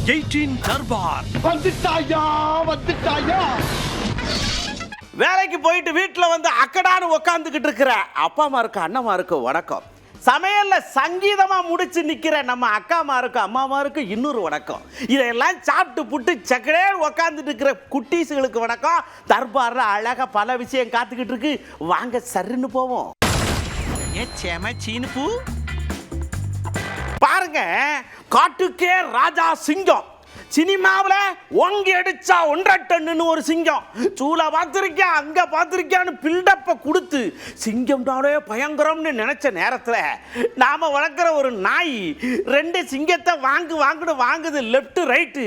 18 தர்பார். வந்துட்டாயா. வேலைக்கு போயிட்டு வீட்டில் வந்து அக்கடான்னு உக்காந்துக்கிட்டு இருக்கிற அப்பா அம்மாருக்கு அண்ணமாருக்கு வணக்கம். சமையல்ல சங்கீதமா முடிச்சு நிக்கிற நம்ம அக்காமாருக்கு அம்மாமாருக்கு இன்னொரு வணக்கம். இதெல்லாம் சாப்பிட்டு புட்டு சக்கரே உக்காந்துட்டு இருக்கிற குட்டீஸுகளுக்கு வணக்கம். தர்பார்ல அழகா பல விஷயம் காத்துக்கிட்டு இருக்கு. வாங்க சருன்னு போவோம். பாருங்க, காட்டுக்கே ராஜா சிங்கம். சினிமாவில் ஒங்கி அடிச்சா 1.5 டன்னு ஒரு சிங்கம். சூளை பார்த்துருக்கேன், அங்கே பார்த்துருக்கேன்னு பில்டப்பை கொடுத்து சிங்கம்னாலே பயங்கரம்னு நினைச்ச நேரத்தில் நாம வளர்க்குற ஒரு நாய் 2 சிங்கத்தை வாங்குது லெஃப்ட் ரைட்டு.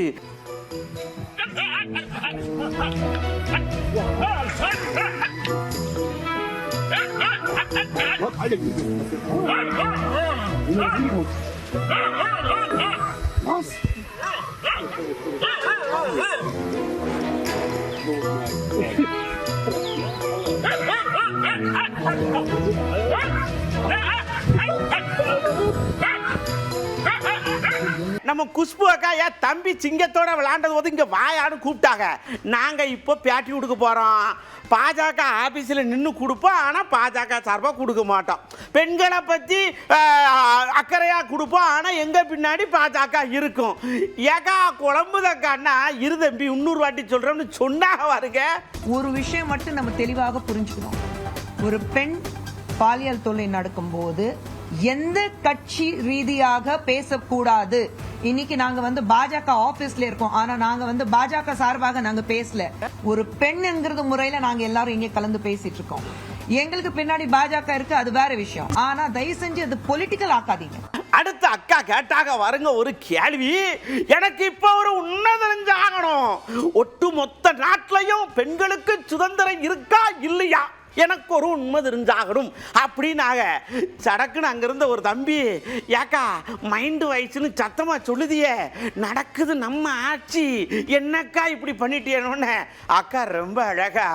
நம்ம குஷ்பு அக்கா என் தம்பி சிங்கத்தோட விளையாண்டது போது இங்கே வாயான்னு கூப்பிட்டாங்க. நாங்கள் இப்போ பேட்டி கொடுக்க போகிறோம். பாஜக ஆஃபீஸில் நின்று கொடுப்போம், ஆனால் பாஜக சார்பாக கொடுக்க மாட்டோம். பெண்களை பற்றி அக்கறையாக கொடுப்போம், ஆனால் எங்கள் பின்னாடி பாஜக இருக்கும். ஏக்கா குழம்புதக்கான்னா இருதம்பி 300 வாட்டி சொல்கிறோம்னு சொன்னாங்க. வருங்க, ஒரு விஷயம் மட்டும் நம்ம தெளிவாக புரிஞ்சுக்கணும். ஒரு பெண் பாலியல் தொல்லை நடக்கும்போது எந்த கட்சி ரீதியாக பேசக்கூடாது. இன்னைக்கு நாங்க வந்து பாஜக ஆபீஸ்ல இருக்கோம், ஆனா நாங்க பாஜக சார்பாக நாங்க பேசல. ஒரு பெண் என்கிறது முறையில நாங்க எல்லாரும் இங்கே கலந்து பேசிட்டு இருக்கோம். எங்களுக்கு பின்னாடி பாஜக இருக்கு, அது வேற விஷயம். ஆனா தயவு செஞ்சு அது பொலிட்டிக்கல் ஆக்காதீங்க. அடுத்த அக்கா கேட்டாக வருங்க ஒரு கேள்வி. எனக்கு இப்போ ஒரு உண்மை தெரிஞ்சாகணும். ஒட்டு மொத்த நாட்டிலையும் பெண்களுக்கு சுதந்திரம் இருக்கா இல்லையா, எனக்கு ஒரு உண்மை தெரிஞ்சாகணும் அப்படின்னாக. சடக்குன்னு அங்கிருந்த ஒரு தம்பி, ஏக்கா மைண்டு வயசுன்னு சத்தமா சொல்லுதியே, நடக்குது நம்ம ஆட்சி, என்னக்கா இப்படி பண்ணிட்டேன்னு அக்கா ரொம்ப அழகா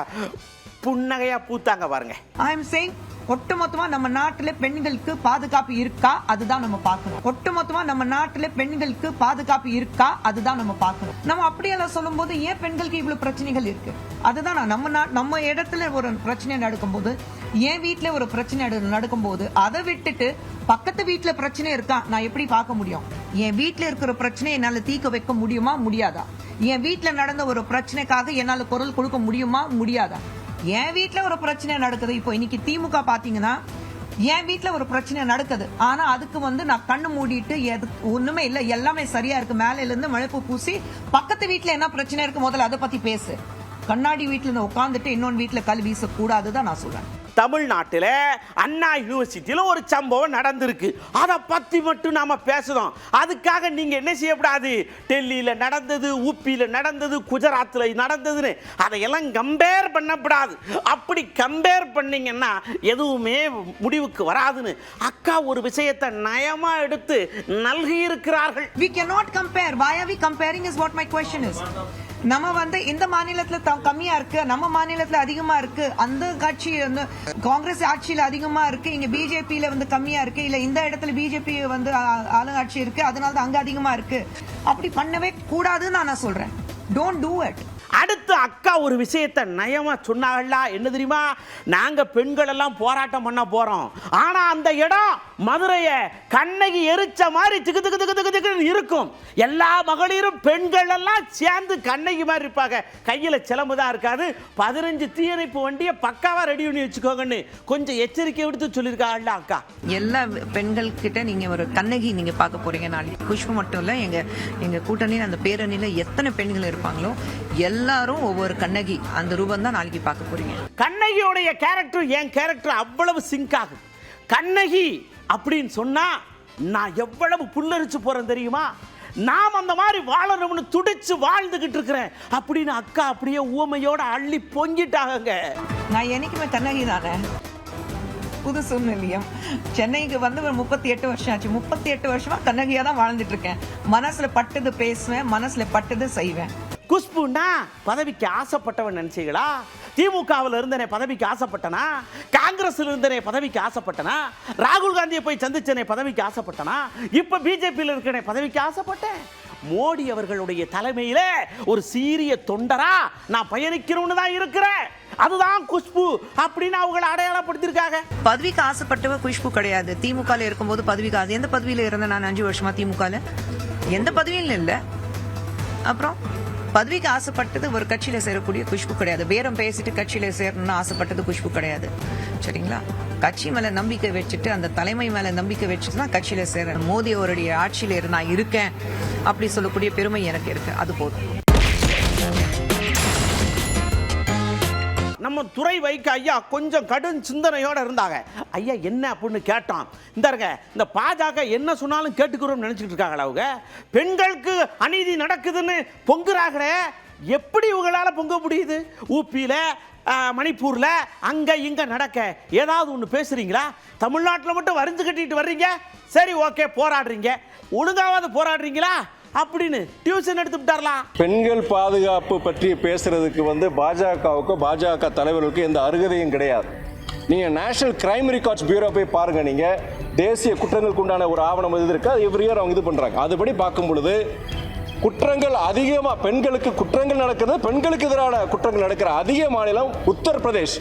புன்னகையா பூத்தாங்க. பாருங்க, ஐ எம் சேயிங் ஒட்டுமொத்தமா நம்ம நாட்டில பெண்களுக்கு பாதுகாப்பு இருக்கா, அதுதான் நம்ம பார்க்கணும். ஒட்டுமொத்தமா நம்ம நாட்டில பெண்களுக்கு பாதுகாப்பு இருக்கா, அதுதான் நம்ம பார்க்கணும். நம்ம அப்படியெல்லாம் சொல்லும் போது ஏன் பெண்களுக்கு இவ்வளவு பிரச்சனைகள் இருக்கு, அதுதான் நம்ம இடத்துல ஒரு பிரச்சனை நடக்கும்போது, என் வீட்டுல ஒரு பிரச்சனை நடக்கும்போது அதை விட்டுட்டு பக்கத்து வீட்டுல பிரச்சனை இருக்கா நான் எப்படி பார்க்க முடியும்? என் வீட்டுல இருக்கிற பிரச்சனை என்னால தீர்க்க வைக்க முடியுமா முடியாதா? என் வீட்டுல நடந்த ஒரு பிரச்சனைக்காக என்னால குரல் கொடுக்க முடியுமா முடியாதா? என் வீட்டுல ஒரு பிரச்சனை நடக்குது. இப்போ இன்னைக்கு திமுக பாத்தீங்கன்னா என் வீட்டுல ஒரு பிரச்சனை நடக்குது, ஆனா அதுக்கு நான் கண்ணு மூடிட்டு ஒண்ணுமே இல்ல, எல்லாமே சரியா இருக்கு, மேல இருந்து மழைப்பு பூசி பக்கத்து வீட்டுல என்ன பிரச்சனை இருக்கு முதல்ல அதை பத்தி பேசு. கண்ணாடி வீட்டுல உட்காந்துட்டு இன்னொன்று வீட்டுல கல் வீச கூடாதுதான் நான் சொல்றேன். தமிழ்நாட்டில் அண்ணா யூனிவர்சிட்டியில் ஒரு சம்பவம் நடந்திருக்கு, அதை பற்றி மட்டும் நாம பேசுறோம். அதுக்காக நீங்க என்ன செய்யக்கூடாது, டெல்லியில் நடந்தது, ஊப்பியில் நடந்தது, குஜராத்தில் நடந்ததுன்னு அதையெல்லாம் கம்பேர் பண்ணக்கூடாது. அப்படி கம்பேர் பண்ணீங்கன்னா எதுவுமே முடிவுக்கு வராதுன்னு அக்கா ஒரு விஷயத்தை நயமா எடுத்து நல்கி இருக்கிறார்கள். We cannot compare. Why are we comparing is what my question is. நம்ம இந்த மாநிலத்துல கம்மியா இருக்கு, நம்ம மாநிலத்துல அதிகமா இருக்கு, அந்த கட்சி காங்கிரஸ் ஆட்சியில அதிகமா இருக்கு, இங்க பிஜேபியில கம்மியா இருக்கு, இல்ல இந்த இடத்துல பிஜேபி ஆளுங்கட்சி இருக்கு, அதனால தான் அங்க அதிகமா இருக்கு. அப்படி பண்ணவே கூடாதுன்னு நான் சொல்றேன். Don't do it. அடுத்து அக்கா ஒரு விஷயத்தை நயமா சொன்னாங்கல்ல, என்ன தெரியுமா, நாங்க பெண்கள் எல்லாம் போராட்டம் பண்ண போறோம், ஆனா அந்த இடம் மதுரையை கண்ணகி எரிச்ச மாதிரி திக்கு திக்கு திக்கு திக்கு திக்கு இருக்கும். எல்லா மகளிரும் பெண்கள் எல்லாம் சேர்ந்து கண்ணகி மாதிரி இருப்பாங்க, கையில சிலம்பு தான் இருக்காது. 15 தீயணைப்பு வண்டியை பக்காவா ரெடி பண்ணி வச்சுக்கோங்கன்னு கொஞ்சம் எச்சரிக்கை விடுத்து சொல்லியிருக்காங்கல்ல அக்கா. எல்லா பெண்கள் கிட்ட நீங்க ஒரு கண்ணகி நீங்க பார்க்க போறீங்க நாளைக்கு. குஷ்பு மட்டும் இல்ல, எங்க கூட்டணியில அந்த பேரணியில எத்தனை பெண்கள் இருப்பாங்களோ எல்லாரும் ஒவ்வொரு கண்ணகி அந்த ரூபம் தான் நாளைக்கு பார்க்க போறீங்க. கண்ணகியோடைய கேரக்டர் என் கேரக்டர் அவ்வளவு சிங்க் ஆகுது. கண்ணகி அப்படின்னு சொன்னா நான் எவ்வளவு புல்லரிச்சு போறேன் தெரியுமா, நாம் அந்த மாதிரி வாழணும்னு துடிச்சு வாழ்ந்துகிட்டு இருக்கிறேன் அப்படின்னு அக்கா அப்படியே ஊமையோட அள்ளி பொங்கிட்டாங்க. நான் என்னைக்குமே கண்ணகி தானே. புது சூழ்நிலையம் சென்னைக்கு ஒரு 38 வருஷம் ஆச்சு. 38 வருஷமா கண்ணகியா தான் வாழ்ந்துட்டு இருக்கேன். மனசுல பட்டது பேசுவேன், மனசுல பட்டது செய்வேன். குஷ்புன்னா பதவிக்கு ஆசைப்பட்டவன் நினைச்சீங்களா? திமுகவில் இருந்தனே பதவிக்கு ஆசைப்பட்டனா, காங்கிரஸ்ல இருந்தனே பதவிக்கு ஆசைப்பட்டனா, ராகுல் காந்தியை போய் சந்திச்சனே பதவிக்கு ஆசைப்பட்டனா, இப்ப பிஜேபியில் இருக்கனே பதவிக்கு ஆசைப்பட்டேன். மோடி அவர்களுடைய தலைமையில ஒரு சீரிய தொண்டரா நான் பயணிக்கணும்னு தான் இருக்கிறேன். அதுதான் குஷ்பு அப்படின்னு அவங்களை அடையாளப்படுத்திருக்காங்க. பதவிக்கு ஆசைப்பட்டவ குஷ்பு கிடையாது. திமுகல இருக்கும்போது பதவிக்கு ஆசை. எந்த பதவியில இருந்தேன் நான் 5 வருஷமா திமுகல? எந்த பதவியும் இல்லை. அப்புறம் பதவிக்கு ஆசைப்பட்டது ஒரு கட்சியில சேரக்கூடிய குஷ்பு கிடையாது. பேரம் பேசிட்டு கட்சியில சேரணும்னு ஆசைப்பட்டது குஷ்பு கிடையாது. சரிங்களா? கட்சி மேல நம்பிக்கை வச்சுட்டு, அந்த தலைமை மேல நம்பிக்கை வச்சுட்டு தான் கட்சியில சேரணும். மோடி அவருடைய ஆட்சியில நான் இருக்கேன் அப்படி சொல்லக்கூடிய பெருமை எனக்கு இருக்கு. அது போதும். நம்ம துறை வைக்க ஐயா கொஞ்சம் கடும் சிந்தனையோட இருந்தாங்க. ஐயா என்ன அப்படின்னு கேட்டான். இந்த பாஜக என்ன சொன்னாலும் கேட்டுக்கிறோம் நினைச்சிட்டு இருக்காங்களா? அவங்க பெண்களுக்கு அநீதி நடக்குதுன்னு பொங்குறாங்களே, எப்படி இவங்களால பொங்க முடியுது? ஊப்பியில மணிப்பூர்ல அங்க இங்க நடக்க ஏதாவது ஒன்று பேசுறீங்களா? தமிழ்நாட்டில் மட்டும் வரிஞ்சு கட்டிட்டு வர்றீங்க. சரி, ஓகே, போராடுறீங்க, ஒழுங்காவது போராடுறீங்களா அப்படின்னு டியூஷன் எடுத்து விட்டாரலாம். பெண்கள் பாதுகாப்பு பற்றி பேசுறதுக்கு பாஜகவுக்கு பாஜக தலைவர்களுக்கு எந்த அருகதையும் கிடையாது. நீங்க நேஷனல் கிரைம் ரெக்கார்ட்ஸ் பியூரோ போய் பாருங்க. நீங்க தேசிய குற்றங்களுக்கு உண்டான ஒரு ஆவணம் இது இருக்கு. அது எவ்ரி இயர் அவங்க இது பண்றாங்க. அதுபடி பார்க்கும் பொழுது குற்றங்கள் அதிகமா பெண்களுக்கு குற்றங்கள் நடக்கிறது, பெண்களுக்கு எதிரான குற்றங்கள் நடக்கிற அதிக மாநிலம் உத்தரப்பிரதேஷ்.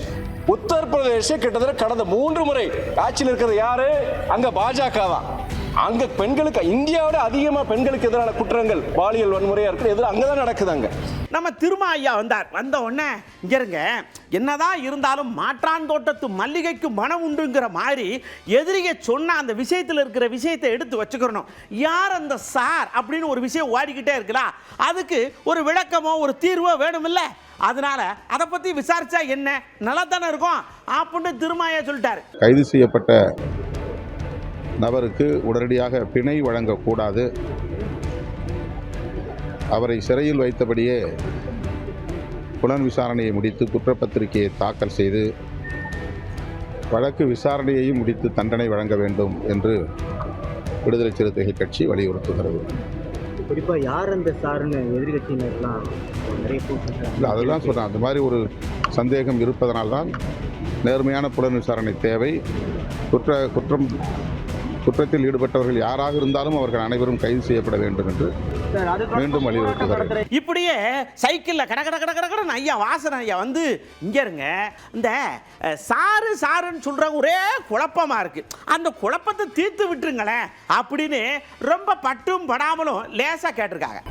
உத்தரப்பிரதேச கிட்டத்தட்ட கடந்த 3 முறை ஆட்சியில் இருக்கிறது யாரு? அங்க பாஜக தான். அங்க பெண்களுக்கு இந்தியாவோட அதிகமா பெண்களுக்கு எதிரான குற்றங்கள், பாலியல் வன்முறையா இருக்கு, அங்கதான் நடக்குதாங்க. நம்ம திருமா ஐயா வந்த உடனே இங்க இருங்க, என்னதான் இருந்தாலும் மாற்றான் தோட்டத்து மல்லிகைக்கு மனம் உண்டுங்கிற மாதிரி எதிரியை சொன்ன அந்த விஷயத்தில் இருக்கிற விஷயத்தை எடுத்து வச்சுக்கிறணும். யார் அந்த சார் அப்படின்னு ஒரு விஷயம் ஓடிக்கிட்டே இருக்கலாம். அதுக்கு ஒரு விளக்கமோ ஒரு தீர்வோ வேணுமில்ல. அதனால அதை பத்தி விசாரிச்சா என்ன நல்லா தானே இருக்கும் அப்படின்னு திருமாயா சொல்லிட்டாரு. கைது செய்யப்பட்ட நபருக்கு உடனடியாக பிணை வழங்கக்கூடாது. அவரை சிறையில் வைத்தபடியே புலன் விசாரணையை முடித்து குற்றப்பத்திரிகையை தாக்கல் செய்து வழக்கு விசாரணையையும் முடித்து தண்டனை வழங்க வேண்டும் என்று விடுதலை சிறுத்தைகள் கட்சி வலியுறுத்துகிறது. குறிப்பாக யார் அந்த சார்னு எதிர்கட்சியினர்லாம் நிறைய இல்லை, அதுதான் சொல்கிறேன். அந்த மாதிரி ஒரு சந்தேகம் இருப்பதனால்தான் நேர்மையான புலன் விசாரணை தேவை. குற்றத்தில் ஈடுபட்டவர்கள் யாராக இருந்தாலும் அவர்கள் அனைவரும் கைது செய்யப்பட வேண்டும் என்று மீண்டும் வலியுறுத்துகிறார். இப்படியே சைக்கிள்ல கடகட ஐயா வாசன் ஐயா இங்க இருங்க, இந்த சாருன்னு சொல்றாங்க, ஒரே குழப்பமா இருக்கு, அந்த குழப்பத்தை தீர்த்து விட்டுருங்களேன் அப்படின்னு ரொம்ப பட்டும் படாமலும் லேசா கேட்டிருக்காங்க.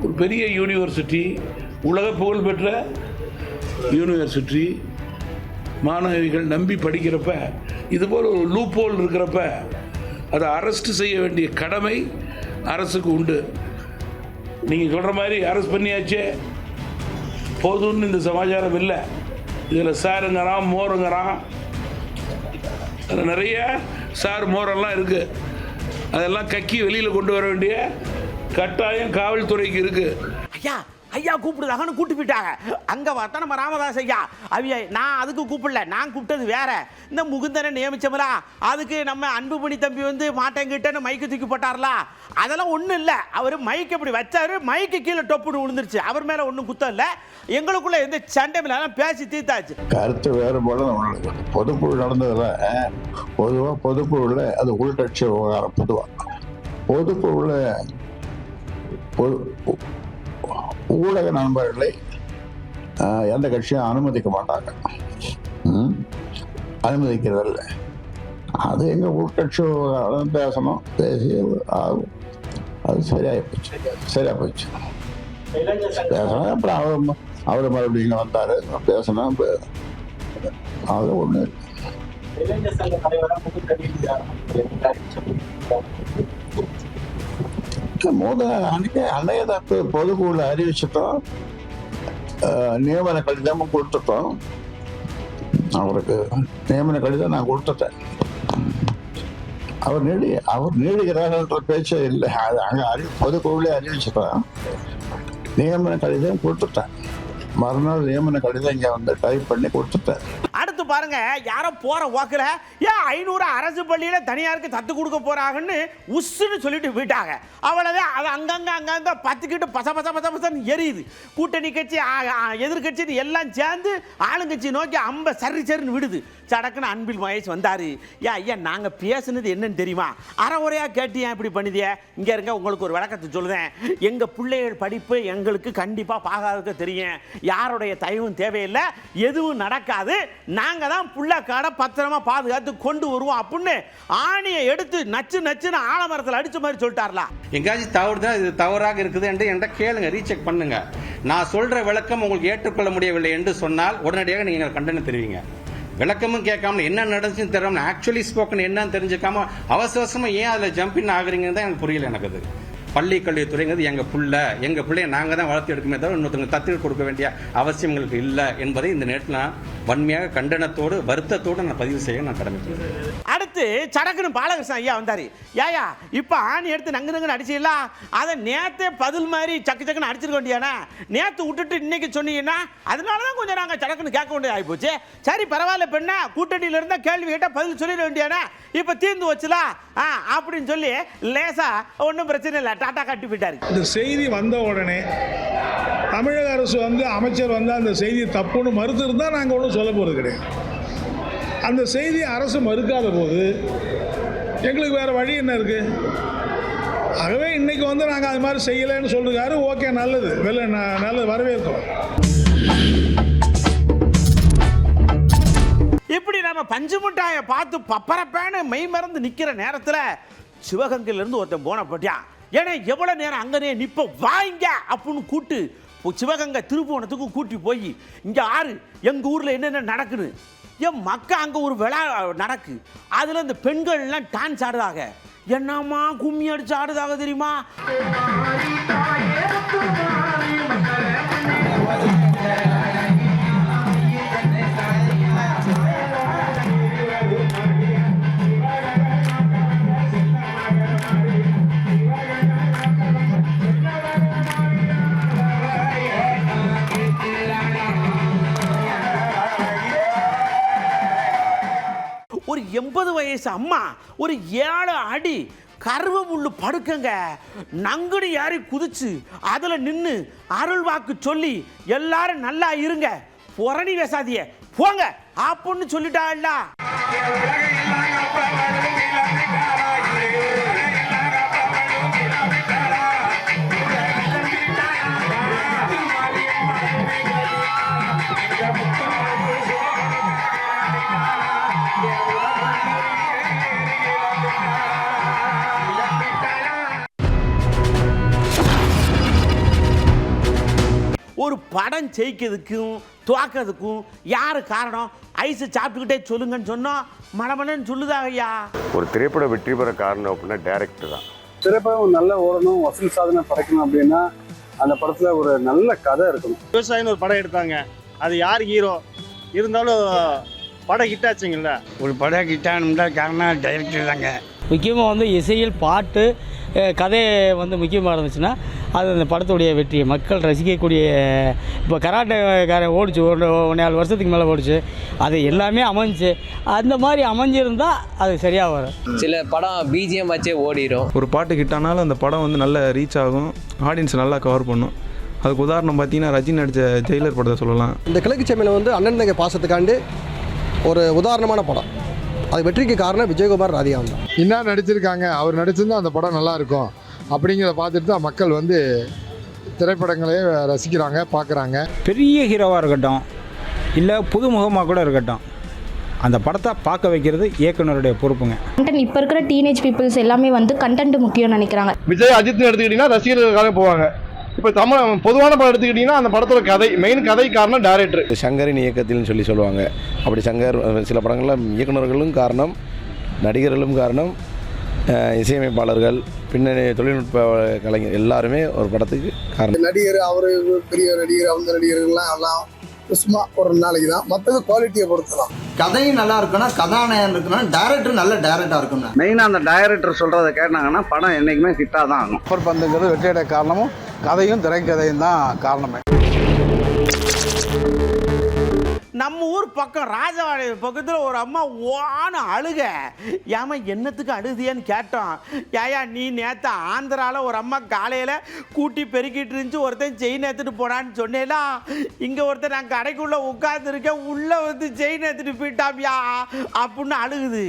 ஒரு பெரிய யூனிவர்சிட்டி, உலக புகழ்பெற்ற யூனிவர்சிட்டி, மாணவிகள் நம்பி படிக்கிறப்ப இதுபோல் ஒரு லூப்போல் இருக்கிறப்ப அதை அரெஸ்ட் செய்ய வேண்டிய கடமை அரசுக்கு உண்டு. நீங்கள் சொல்கிற மாதிரி அரெஸ்ட் பண்ணியாச்சே போதும்னு இந்த சமாச்சாரம் இல்லை. இதில் சாருங்கிறான், மோருங்கிறான், அதில் நிறைய சார் மோரெல்லாம் இருக்குது. அதெல்லாம் கக்கி வெளியில் கொண்டு வர வேண்டிய கட்டாயம் காவல்துறைக்கு இருக்குது. ஐயா ஐயா கூப்பிடுதாங்கன்னு கூட்டு போயிட்டாங்க. அங்கே பார்த்தா நம்ம ராமதாஸ் ஐயா அவிய நான் அதுக்கு கூப்பிடல, நான் கூப்பிட்டது வேற. இந்த முகுந்தனை நியமிச்சோம்லா, அதுக்கு நம்ம அன்புமணி தம்பி மாட்டேங்கிட்டேன்னு மைக்கு தூக்கி போட்டார்ல, அதெல்லாம் ஒன்றும் இல்லை. அவர் மைக்கு அப்படி வச்சாரு, மைக்கு கீழே டொப்புன்னு விழுந்துருச்சு. அவர் மேலே ஒன்றும் குத்தம் இல்லை. எங்களுக்குள்ள எந்த சண்டையில பேசி தீர்த்தாச்சு. கருத்து வேறுபாடு பொதுக்குழு நடந்ததில் பொதுவாக பொதுக்குழுவில் அது உள்கட்சி விவகாரம். பொதுக்குழுவில் ஊடக நண்பர்களை எந்த கட்சியும் அனுமதிக்க மாட்டாங்க, அனுமதிக்கிறதில்ல. அது எங்கள் உள்கட்சி பேசணும், பேசி அது சரியாக போச்சு. பேசணும். அப்புறம் அவர் மறுபடியும் இங்கே வந்தார், பேசணும். அது ஒன்று அன்னைய தப்பு பொதுக்குழு அறிவிச்சிட்டோம், நியமன கடிதமும் கொடுத்துட்டோம். அவருக்கு நியமன கடிதம் நான் கொடுத்துட்டேன். அவர் நீடுகிறார்ன்ற பேச்சே இல்லை. அது அங்கே பொதுக்குழுலே அறிவிச்சிட்டோம். நியமன கடிதம் கொடுத்துட்டேன். மறுநாள் நியமன கடிதம் இங்கே டைப் பண்ணி கொடுத்துட்டேன். அடுத்து பாருங்க, யாரோ போற வாக்குல ஏன் 500 அரசு பள்ளியில தனியாருக்கு தத்து கொடுக்க போறாங்கன்னு உஸ்ஸுன்னு சொல்லிட்டு விட்டாங்க. அவ்வளவுதான். அது அங்கங்க பத்துக்கிட்டு பச பச பச பசன்னு எரியுது. கூட்டணி கட்சி எதிர்கட்சி எல்லாம் சேர்ந்து ஆளுங்கட்சி நோக்கி அம்ப சரி சரின்னு விடுது. சடக்குன்னு அன்பில் மகேஷ் வந்தாரு. ஐயா நாங்க பேசுனது என்னன்னு தெரியுமா? அறவுரையா கேட்டு ஏன் இப்படி பண்ணிதிய? இங்க இருங்க, உங்களுக்கு ஒரு விளக்கத்தை சொல்லுதேன். எங்க பிள்ளைகள் படிப்பு எங்களுக்கு கண்டிப்பா பாகாதுக்கு தெரியும். யாருடைய தயவும் தேவையில்லை, எதுவும் நடக்காது. நாங்க தான் புள்ள காடை பத்திரமா பாதுகாத்து கொண்டு வருவோம் அப்படின்னு ஆணியை எடுத்து நச்சு நச்சுன்னு ஆலமரத்தில் அடிச்ச மாதிரி சொல்லிட்டார்ல. எங்காச்சும் தவறுதான், இது தவறாக இருக்குது என்று என்கிட்ட கேளுங்க, ரீசெக் பண்ணுங்க. நான் சொல்ற விளக்கம் உங்களுக்கு ஏற்றுக்கொள்ள முடியவில்லை என்று சொன்னால் உடனடியாக நீங்கள் கண்டனம் தெரிவிங்க. விளக்கமும் கேட்காம என்ன நடந்துச்சுன்னு தெரியாம ஆக்சுவலி ஸ்போக்கன் என்னன்னு தெரிஞ்சுக்காம அவசரமா ஏன் அதில் ஜம்பின் ஆகுறீங்கன்னு தான் எனக்கு புரியல. எனக்கு அது பள்ளி கல்வித்துறைங்கிறது எங்க பிள்ளைய நாங்க தான் வளர்த்து எடுக்குமே தவிர இன்னொருத்தவங்க தத்து கொடுக்க வேண்டிய அவசியம் எங்களுக்கு இல்லை என்பதை இந்த நேரத்தில் நான் வன்மையாக கண்டனத்தோடு வருத்தத்தோடு நான் பதிவு செய்ய நான் கடமைப்பட்டேன். அடுத்து சடக்குன்னு பாலகிருஷ்ணன் ஐயா வந்தாரு. ஏயா இப்ப ஆணி எடுத்து நங்கு நங்குன்னு அடிச்சீங்களா? அதை நேத்தே பதில் மாதிரி சக்கு சக்குன்னு அடிச்சிருக்க வேண்டியானா? நேத்து விட்டுட்டு இன்னைக்கு சொன்னீங்கன்னா அதனாலதான் கொஞ்சம் நாங்க சடக்குன்னு கேட்க வேண்டியது ஆகி போச்சு. சரி பரவாயில்ல, பெண்ண கூட்டணியில இருந்தா கேள்வி கேட்டா பதில் சொல்லிட வேண்டியானா? இப்ப தீர்ந்து வச்சுலா அப்படின்னு சொல்லி லேசா ஒன்றும் பிரச்சனை இல்லை டாட்டா கட்டி போயிட்டாரு. இந்த செய்தி வந்த உடனே தமிழக அரசு அமைச்சர் அந்த செய்தி தப்புன்னு மறுத்து இருந்தால் நாங்கள் ஒன்றும் சொல்ல போகிறது கிடையாது. அந்த செய்தி அரசு மறுக்காத போது எங்களுக்கு வேற வழி என்ன இருக்கு? ஆகவே இன்னைக்கு நாங்கள் அது மாதிரி செய்யலைன்னு சொல்லிருக்காரு. ஓகே, நல்லது, நல்லது, வரவேற்கிறோம். இப்படி நம்ம பஞ்சு மிட்டாயை பார்த்து பப்பரப்பேன்னு மெய் மறந்து நிக்கிற நேரத்தில் சிவகங்கையில இருந்து ஒருத்தன் போன பட்டியா, ஏன்னா எவ்வளவு நேரம் அங்கனே நிப்ப வாங்க அப்படின்னு கூட்டு சிவகங்கை திருப்புவனத்துக்கு கூட்டி போய் இங்க ஆறு எங்க ஊர்ல என்னென்ன நடக்குது, என் மக்கள் அங்க ஒரு விழா நடக்கு, அதுல இந்த பெண்கள் எல்லாம் டான்ஸ் ஆடுறாங்க. என்னம்மா கும்மி அடிச்சு ஆடுதாக தெரியுமா? ஒரு 80 வயசு அம்மா ஒரு 7 அடி கருவ முள்ளு படுக்கங்க நங்குடி யாரி குதிச்சு அதுல நின்னு அருள் வாக்கு சொல்லி எல்லாரும் நல்லா இருங்க, புரணி பேசாதிய போங்க அப்படின்னு சொல்லிட்டாள்ல. ஒரு படம் ஜெயிக்கிறதுக்கும் துவாக்கிறதுக்கும் யாரு காரணம்? ஐஸ் சாப்பிட்டுக்கிட்டே சொல்லுங்கன்னு சொன்னோம், மனமனன்னு சொல்லுதா ஐயா. ஒரு திரைப்படம் வெற்றி பெற காரணம் அப்படின்னா டைரக்டர் தான். திரைப்படம் நல்லா ஓடணும், வசூல் சாதனை படைக்கணும் அப்படின்னா அந்த படத்துல ஒரு நல்ல கதை இருக்கணும். விவசாயின்னு ஒரு படம் எடுத்தாங்க, அது யார் ஹீரோ இருந்தாலும் படம் ஹிட் ஆச்சுங்கல்ல. ஒரு படம் ஹிட் ஆகணும்னா காரணம் டைரக்டர் தாங்க. முக்கியமாக இசையில் பாட்டு கதை முக்கியமாக இருந்துச்சுன்னா அது அந்த படத்துடைய வெற்றி மக்கள் ரசிக்கக்கூடிய. இப்போ கராட்டேக்காரன் ஓடிச்சு, 1.5 வருஷத்துக்கு மேலே ஓடிச்சு, அது எல்லாமே அமைஞ்சு அந்த மாதிரி அமைஞ்சிருந்தால் அது சரியாக வரும். சில படம் பிஜிஎம் வச்சே ஓடிடும். ஒரு பாட்டு ஹிட் ஆனாலும் அந்த படம் நல்ல ரீச் ஆகும், ஆடியன்ஸ் நல்லா கவர் பண்ணும். அதுக்கு உதாரணம் பார்த்தீங்கன்னா ரஜினி நடித்த ஜெயிலர் படத்தை சொல்லலாம். இந்த கிழக்கு செம்மையில் அண்ணன் தங்கை பாசத்துக்காண்டு ஒரு உதாரணமான படம். அது வெற்றிக்கு காரணம் விஜயகுமார் ராதிகா தான். என்ன நடிச்சிருக்காங்க, அவர் நடிச்சிருந்தா அந்த படம் நல்லா இருக்கும் அப்படிங்கிறத பார்த்துட்டு தான் மக்கள் திரைப்படங்களே ரசிக்கிறாங்க, பார்க்குறாங்க. பெரிய ஹீரோவாக இருக்கட்டும் இல்லை புதுமுகமாக கூட இருக்கட்டும், அந்த படத்தை பார்க்க வைக்கிறது இயக்குனருடைய பொறுப்புங்க. இப்போ இருக்கிற டீனேஜ் பீப்புள்ஸ் எல்லாமே கண்டென்ட் முக்கியம்னு நினைக்கிறாங்க. விஜய் அஜித்னு எடுத்துக்கிட்டிங்கன்னா ரசிகர்களுக்காக போவாங்க. இப்போ தமிழ் பொதுவான படம் எடுத்துக்கிட்டிங்கன்னா அந்த படத்தோட கதை மெயின் கதை காரணம் டைரக்டர். சங்கரின் இயக்கத்தில்னு சொல்லுவாங்க. அப்படி சங்கர் சில படங்களில் இயக்குநர்களும் காரணம், நடிகர்களும் காரணம், இசையமைப்பாளர்கள், பின்னணி தொழில்நுட்ப கலைஞர் எல்லாருமே ஒரு படத்துக்கு காரணம். நடிகர் அவரு பெரிய நடிகர், அவங்க நடிகர்கள்லாம் எல்லாம் சும்மா ஒரு நாளைக்கு தான், மற்றது குவாலிட்டியை பொறுத்தலாம். கதையும் நல்லா இருக்கணும், கதாநாயகன் இருக்கணும், டைரக்டர் நல்ல டைரக்டா இருக்கணும். மெயினாக அந்த டைரக்டர் சொல்கிறத கேட்டாங்கன்னா படம் என்றைக்குமே ஹிட்டாக தான் ஆகும். சூப்பர் பந்துங்கிறது வெற்றியோட காரணமும் கதையும் திரைக்கதையும் தான் காரணமே. நம்ம ஊர் பக்கம் ராஜவாடி பக்கத்தில் ஒரு அம்மா ஓன அழுக. ஏமா என்னத்துக்கு அழுதியான்னு கேட்டோம். ஏயா நீ நேற்று ஆந்திராவில் ஒரு அம்மா காலையில் கூட்டி பெருக்கிட்டு இருந்துச்சு, ஒருத்தன் செயின் எடுத்துட்டு போனான்னு சொன்னேலா. இங்கே ஒருத்தன் நான் கடைக்குள்ளே உட்காந்துருக்கேன், உள்ளே வந்து செயின் எடுத்துட்டு போயிட்டாப்பியா அப்படின்னு அழுகுது.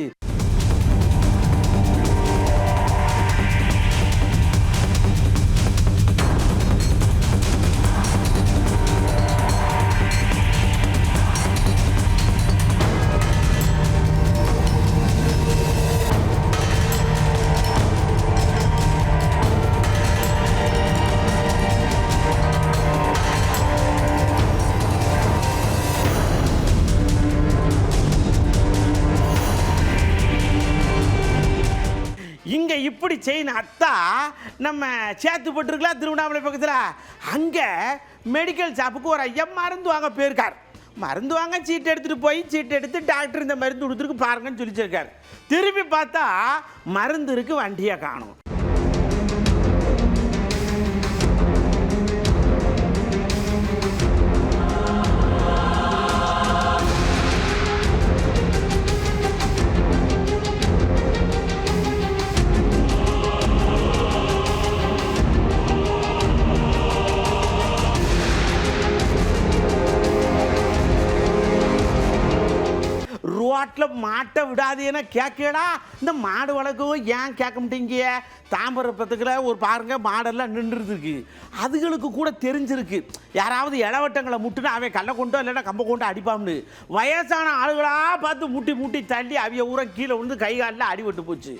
இங்கே இப்படி செயின் அத்தா நம்ம சேத்துப்பட்டுருக்கலாம் திருவண்ணாமலை பக்கத்தில். அங்கே மெடிக்கல் ஷாப்புக்கு ஒரு ஐயா மருந்து வாங்க போயிருக்கார். மருந்து வாங்க சீட்டு எடுத்துகிட்டு போய் சீட்டு எடுத்து டாக்டர் இந்த மருந்து கொடுத்துருக்கு பாருங்கன்னு சொல்லிச்சிருக்கார். திருப்பி பார்த்தா மருந்து இருக்கு, வண்டியை காணும். ரோட்டில் மாட்டை விடாதேன்னா கேட்கடா. இந்த மாடு வளர்க்கவும் ஏன் கேட்க மாட்டேங்க? தாம்பரப்பத்துக்கில் ஒரு பாருங்க மாடெல்லாம் நின்றுருக்கு. அதுகளுக்கு கூட தெரிஞ்சிருக்கு யாராவது இளவட்டங்களை முட்டுனா அவன் கல்லை கொண்டோ இல்லைன்னா கம்பை கொண்டோ அடிப்பான்னு. வயசான ஆளுகளாக பார்த்து முட்டி முட்டி தள்ளி அவைய ஊரை கீழே விழுந்து கை காலில் அடிபட்டு போச்சு.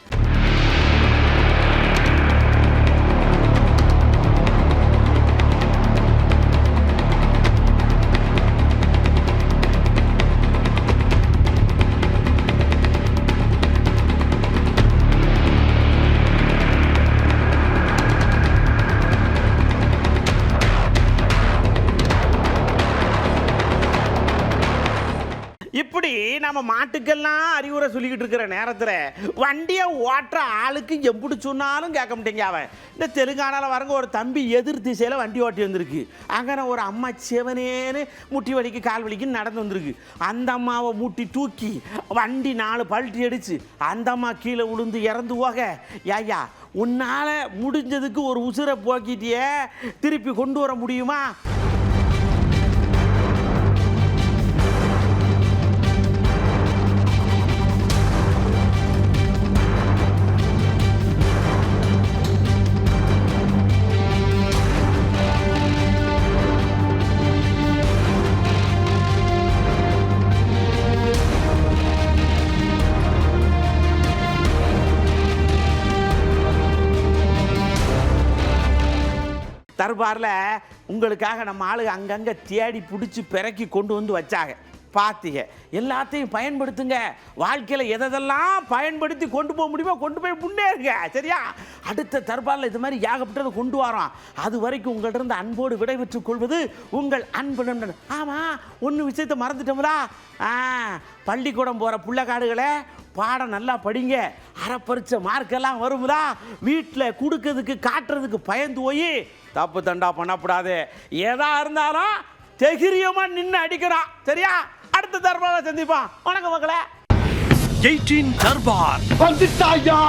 இப்படி நம்ம மாட்டுக்கெல்லாம் அறிவுரை சொல்லிக்கிட்டு இருக்கிற நேரத்தில் வண்டியை ஓட்டுற ஆளுக்கு எப்படி சொன்னாலும் கேட்க மாட்டேங்க. அவன் இந்த தெலுங்கானாவில் வரங்க ஒரு தம்பி எதிர் திசையில் வண்டி ஓட்டி வந்திருக்கு. அங்கே ஒரு அம்மா சிவனேன்னு முட்டி வலிக்கு கால் வலிக்கு நடந்து வந்திருக்கு. அந்த அம்மாவை முட்டி தூக்கி வண்டி 4 பல்ட்டி அடிச்சு அந்த அம்மா கீழே விழுந்து இறந்து போக, ஐயா உன்னால் முடிஞ்சதுக்கு ஒரு உசுரை போக்கிட்டியே, திருப்பி கொண்டு வர முடியுமா? தர்பாரில் உங்களுக்காக நம்ம ஆளுங்க அங்கங்கே தேடி பிடிச்சி பிறக்கி கொண்டு வந்து வச்சாங்க. பார்த்தீங்க, எல்லாத்தையும் பயன்படுத்துங்க. வாழ்க்கையில் எதெல்லாம் பயன்படுத்தி கொண்டு போக முடியுமோ கொண்டு போய் முன்னேறுங்க. சரியா? அடுத்த தர்பாரில் இது மாதிரி ஏகப்பட்டதை கொண்டு வரோம். அது வரைக்கும் உங்கள்கிட்ட இருந்து அன்போடு விடைபெற்றுக் கொள்வது உங்கள் அன்பு நண்பன். ஆமாம், ஒன்று விஷயத்தை மறந்துட்டோம்லா. பள்ளிக்கூடம் போகிற புள்ளக்காடுகளை பாடம் நல்லா படிங்க. அரைப்பறிச்ச மார்க்கெல்லாம் வரும்தா. வீட்டில் கொடுக்கறதுக்கு காட்டுறதுக்கு பயந்து போய் தப்பு தண்டா பண்ணக்கூடாது. எதா இருந்தாலும் தைரியமாக நின்று அடிக்கிறான். சரியா? அடுத்த தர்பாரை சந்திப்பான். வணக்கம் மக்களே. 18 தர்பார் வந்துட்டாயா